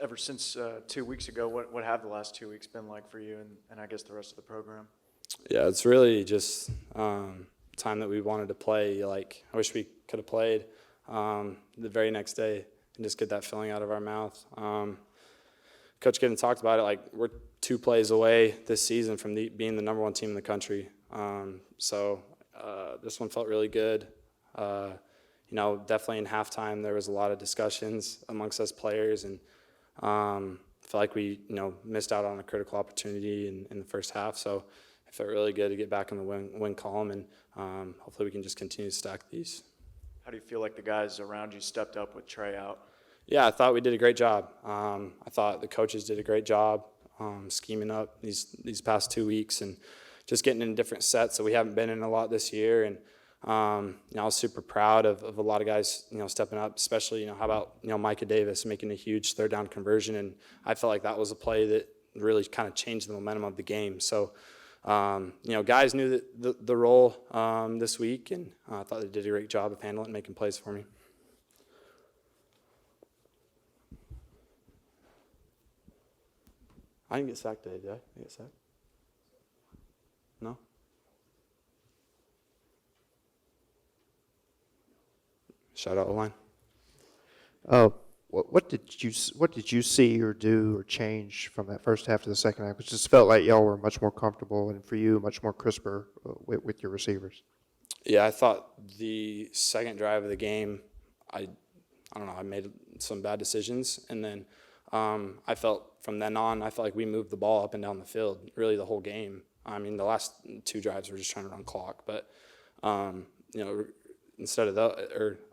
ever since 2 weeks ago, what have the last 2 weeks been like for you and I guess the rest of the program? Yeah, it's really just time that we wanted to play. Like, I wish we could have played the very next day and just get that feeling out of our mouth. Coach Giddens talked about it. Like, we're 2 plays away this season from being the #1 team in the country. So this one felt really good. Definitely in halftime there was a lot of discussions amongst us players, and I feel like we missed out on a critical opportunity in the first half. So it felt really good to get back in the win column, and hopefully we can just continue to stack these. How do you feel like the guys around you stepped up with Trey out? Yeah, I thought we did a great job. I thought the coaches did a great job scheming up these past 2 weeks and just getting in different sets that we haven't been in a lot this year. And I was super proud of a lot of guys stepping up, especially how about Micah Davis making a huge 3rd down conversion, and I felt like that was a play that really kind of changed the momentum of the game. So guys knew the role this week, and I thought they did a great job of handling it and making plays for me. I didn't get sacked today, did I? I get sacked? No? Shout out the line. What did you see or do or change from that first half to the second half? It just felt like y'all were much more comfortable, and for you, much more crisper with your receivers. Yeah, I thought the second drive of the game, I don't know, I made some bad decisions, and then I felt from then on, I felt like we moved the ball up and down the field really the whole game. I mean, the last 2 drives were just trying to run clock, but instead of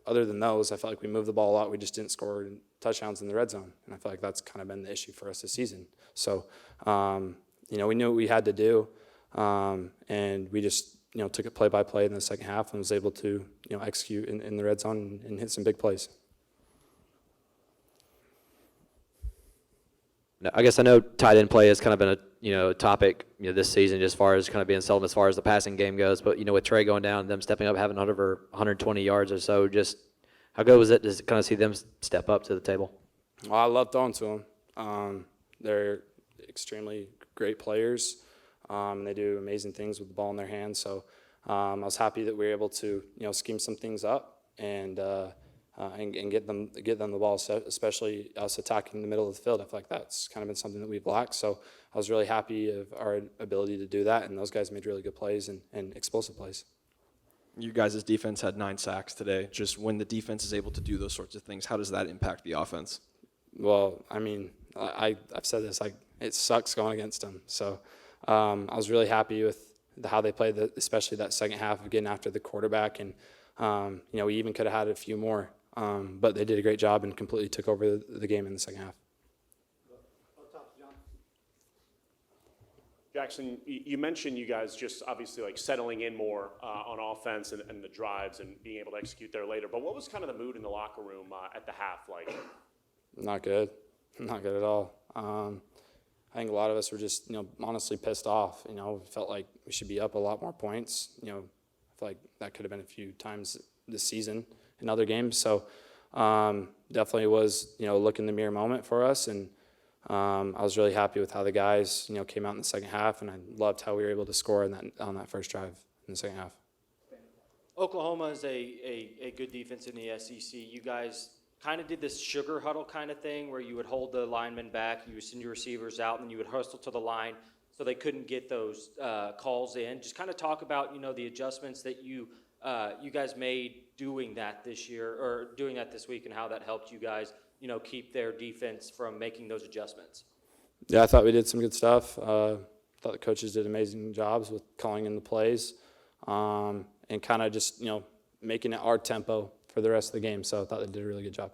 other than those, I felt like we moved the ball a lot. We just didn't score touchdowns in the red zone, and I feel like that's kind of been the issue for us this season. So, we knew what we had to do, and we just took it play by play in the second half and was able to execute in the red zone and hit some big plays. I guess I know tight end play has kind of been a topic this season, just as far as kind of being seldom as far as the passing game goes. But with Trey going down, them stepping up, having over 120 yards or so, just how good was it to kind of see them step up to the table? Well, I love throwing to them. They're extremely great players. They do amazing things with the ball in their hands. So I was happy that we were able to scheme some things up and get them the ball, especially us attacking the middle of the field. I feel like that's kind of been something that we've lacked. So I was really happy of our ability to do that, and those guys made really good plays and explosive plays. You guys' defense had 9 sacks today. Just when the defense is able to do those sorts of things, how does that impact the offense? Well, I mean, I've said this, it sucks going against them. So I was really happy with how they played, especially that second half of getting after the quarterback. And, we even could have had a few more. But they did a great job and completely took over the game in the second half. Jaxson, you mentioned you guys just obviously settling in more on offense and the drives and being able to execute there later. But what was kind of the mood in the locker room at the half like? Not good. Not good at all. I think a lot of us were just, honestly pissed off. Felt like we should be up a lot more points. I feel like that could have been a few times this season in other games. So definitely was, look in the mirror moment for us. And I was really happy with how the guys, came out in the second half, and I loved how we were able to score on that first drive in the second half. Oklahoma is a good defense in the SEC. You guys kind of did this sugar huddle kind of thing where you would hold the linemen back, you would send your receivers out, and then you would hustle to the line so they couldn't get those calls in. Just kind of talk about, the adjustments that you guys made doing that this year, or doing that this week, and how that helped you guys, keep their defense from making those adjustments. Yeah, I thought we did some good stuff. I thought the coaches did amazing jobs with calling in the plays and kind of just, making it our tempo for the rest of the game. So I thought they did a really good job.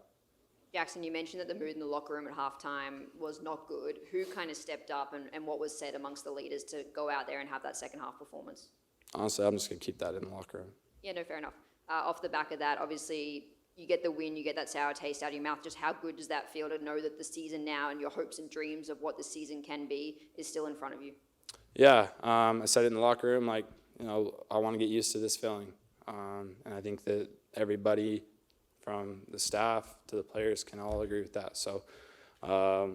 Jaxson, you mentioned that the mood in the locker room at halftime was not good. Who kind of stepped up and what was said amongst the leaders to go out there and have that second half performance? Honestly, I'm just going to keep that in the locker room. Yeah, no, fair enough. Off the back of that, obviously, you get the win, you get that sour taste out of your mouth. Just how good does that feel to know that the season now and your hopes and dreams of what the season can be is still in front of you? Yeah, I said it in the locker room, I want to get used to this feeling. And I think that everybody from the staff to the players can all agree with that. So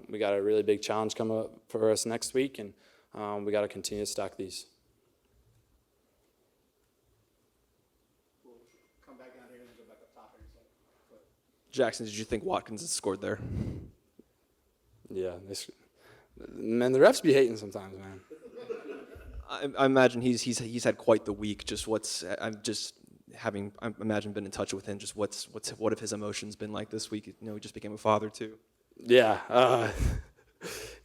We got a really big challenge coming up for us next week, and we got to continue to stack these. Jaxson, did you think Watkins had scored there? Yeah, man, the refs be hating sometimes, man. I imagine he's had quite the week. Just I imagine been in touch with him. Just what have his emotions been like this week? He just became a father too. Yeah,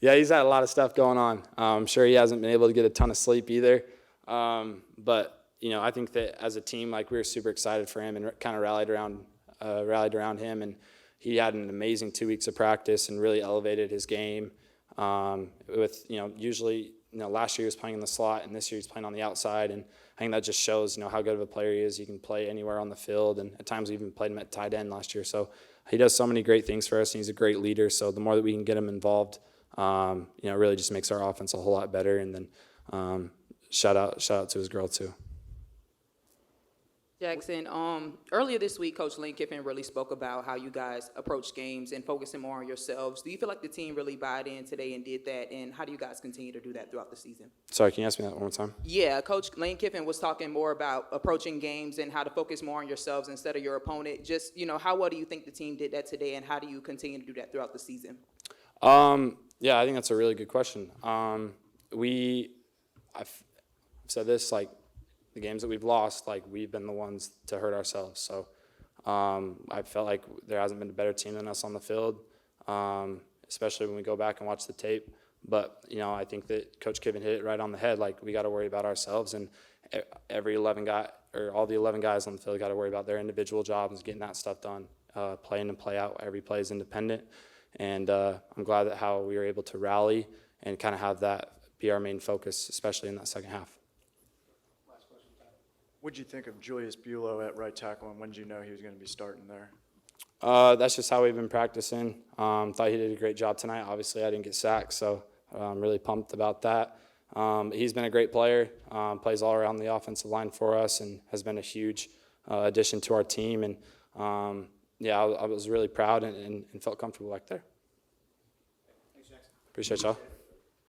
yeah, he's had a lot of stuff going on. I'm sure he hasn't been able to get a ton of sleep either. But I think that as a team, like, we were super excited for him and kind of rallied around him, and he had an amazing 2 weeks of practice and really elevated his game. With usually last year he was playing in the slot, and this year he's playing on the outside, and I think that just shows how good of a player he is. He can play anywhere on the field, and at times we even played him at tight end last year. So he does so many great things for us, and he's a great leader. So the more that we can get him involved, it really just makes our offense a whole lot better. And then shout out to his girl too. Jaxson, earlier this week, Coach Lane Kiffin really spoke about how you guys approach games and focusing more on yourselves. Do you feel like the team really bought in today and did that? And how do you guys continue to do that throughout the season? Sorry, can you ask me that one more time? Yeah, Coach Lane Kiffin was talking more about approaching games and how to focus more on yourselves instead of your opponent. Just, how well do you think the team did that today, and how do you continue to do that throughout the season? Yeah, I think that's a really good question. I've said this, like, the games that we've lost, like, we've been the ones to hurt ourselves. So I felt like there hasn't been a better team than us on the field, especially when we go back and watch the tape. But, I think that Coach Kiffin hit it right on the head. Like, we got to worry about ourselves, and every 11 guy, or all the 11 guys on the field, got to worry about their individual jobs and getting that stuff done, play in and play out. Every play is independent. And I'm glad that how we were able to rally and kind of have that be our main focus, especially in that second half. What'd you think of Julius Bulow at right tackle, and when did you know he was going to be starting there? That's just how we've been practicing. Thought he did a great job tonight. Obviously, I didn't get sacked, so I'm really pumped about that. He's been a great player, plays all around the offensive line for us, and has been a huge addition to our team. And, I was really proud and felt comfortable back there. Thanks, Jaxson. Appreciate y'all.